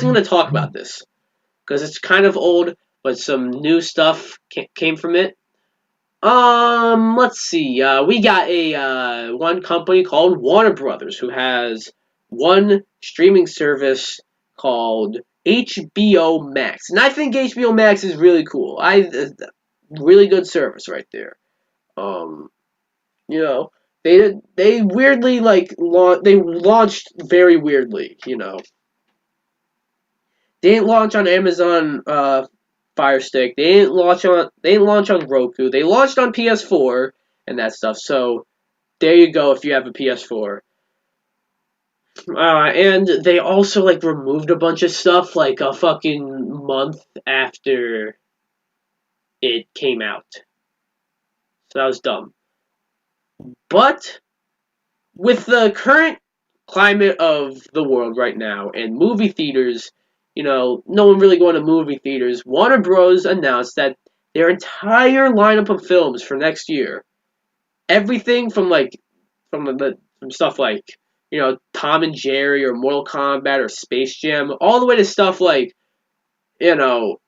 I'm going to talk about this because it's kind of old, but some new stuff came from it. Let's see. We got a one company called Warner Brothers who has one streaming service called HBO Max, and I think HBO Max is really cool. Really good service right there. Um, you know, they weirdly they launched very weirdly. They didn't launch on Amazon Fire Stick. They didn't launch on Roku. They launched on PS4 and that stuff. So there you go if you have a PS4. And they also removed a bunch of stuff like a fucking month after it came out. So that was dumb. But with the current climate of the world right now and movie theaters, no one really going to movie theaters. Warner Bros. Announced that their entire lineup of films for next year, everything from stuff like Tom and Jerry or Mortal Kombat or Space Jam, all the way to stuff like you know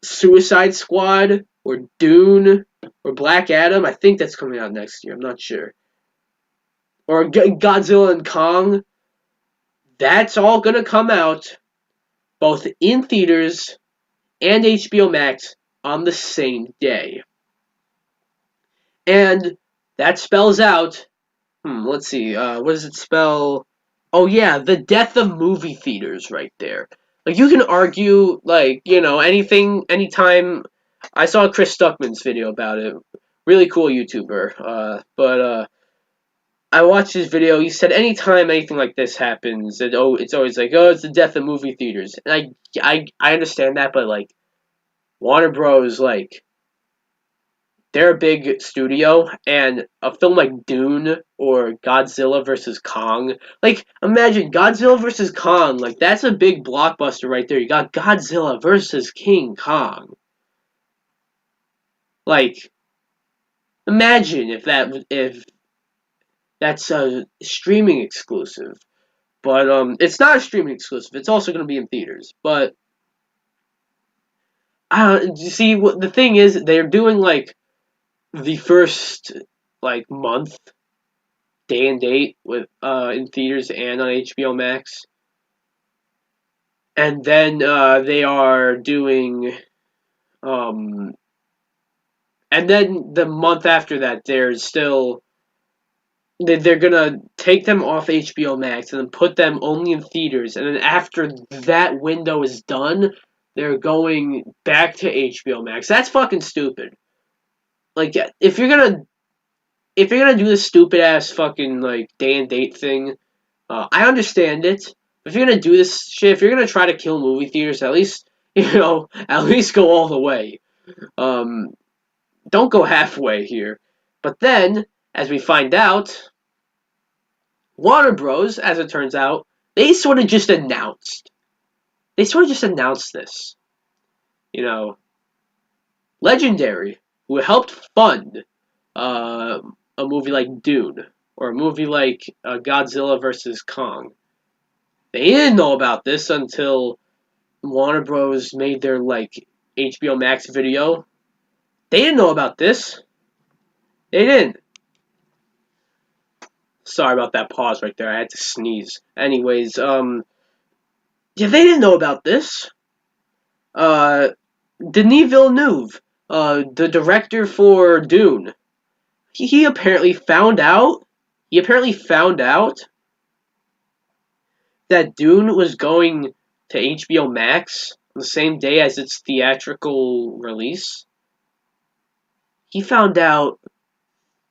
Suicide Squad or Dune or Black Adam. I think that's coming out next year. I'm not sure. Or Godzilla and Kong. That's all gonna come out both in theaters and HBO Max on the same day. And that spells out, let's see, what does it spell? Oh yeah, the death of movie theaters right there. You can argue, anytime. I saw Chris Stuckman's video about it. Really cool YouTuber. But I watched his video. He said anytime anything like this happens, it's always like, oh, it's the death of movie theaters. And I understand that, but Warner Bros. They're a big studio, and a film like Dune or Godzilla versus Kong, imagine Godzilla versus Kong, that's a big blockbuster right there. You got Godzilla versus King Kong. Like, imagine if that's a streaming exclusive, but it's not a streaming exclusive. It's also going to be in theaters, but you see, what the thing is, they're doing the first month day and date with in theaters and on HBO Max, and then they are doing um, and then the month after that there's still they're gonna take them off HBO Max and then put them only in theaters, and then after that window is done, they're going back to HBO Max. That's fucking stupid. If you're gonna do this stupid ass fucking day and date thing, I understand it. If you're gonna do this shit, if you're gonna try to kill movie theaters, at least at least go all the way. Um, don't go halfway here. But then, as we find out, Warner Bros. As it turns out, they sort of just announced. They sort of just announced this. You know, Legendary, who helped fund uh, a movie like Dune or a movie like Godzilla versus Kong. They didn't know about this until Warner Bros. Made their HBO Max video. They didn't know about this. They didn't. Sorry about that pause right there. I had to sneeze. Anyways, yeah, they didn't know about this. Uh, Denis Villeneuve, the director for Dune, he apparently found out. He apparently found out that Dune was going to HBO Max on the same day as its theatrical release. He found out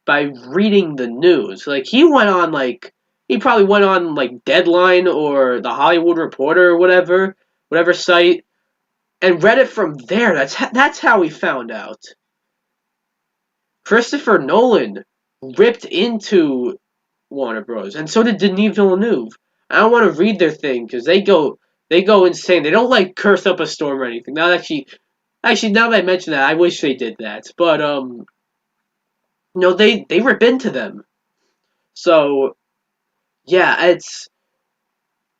by reading the news. He probably went on Deadline or the Hollywood Reporter or whatever site, and read it from there. That's how he found out. Christopher Nolan ripped into Warner Bros. And so did Denis Villeneuve. I don't want to read their thing because they go insane. They don't curse up a storm or anything. Actually, now that I mention that, I wish they did that. But no, they rip into them. So yeah, I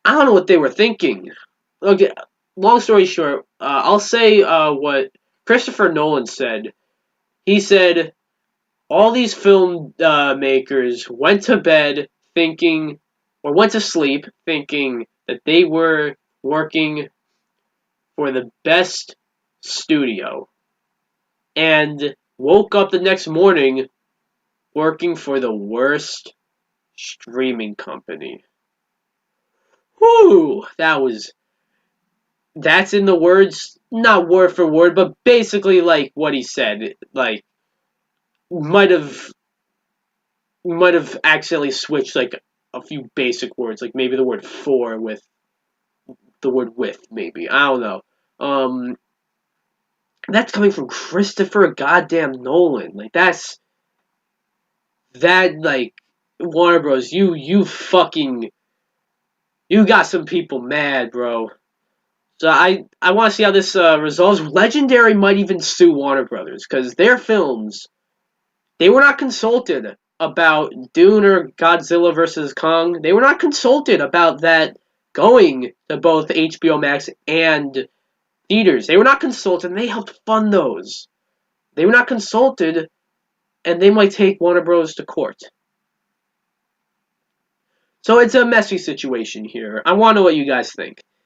don't know what they were thinking. Okay, long story short, I'll say what Christopher Nolan said. He said all these film makers went to bed thinking, or went to sleep thinking that they were working for the best studio, and woke up the next morning working for the worst streaming company. Whew, that's in the words, not word for word, but basically like what he said. Like might have might have accidentally switched like a few basic words, like maybe the word for with the word with, maybe. I don't know. Um, that's coming from Christopher goddamn Nolan. Like like Warner Bros. You fucking you got some people mad, bro. So I want to see how this resolves. Legendary might even sue Warner Brothers because their films they were not consulted about Dune or Godzilla versus Kong. They were not consulted about that going to both HBO Max and theaters. They were not consulted, and they helped fund those. They were not consulted, and they might take Warner Bros. To court. So it's a messy situation here. I want to know what you guys think.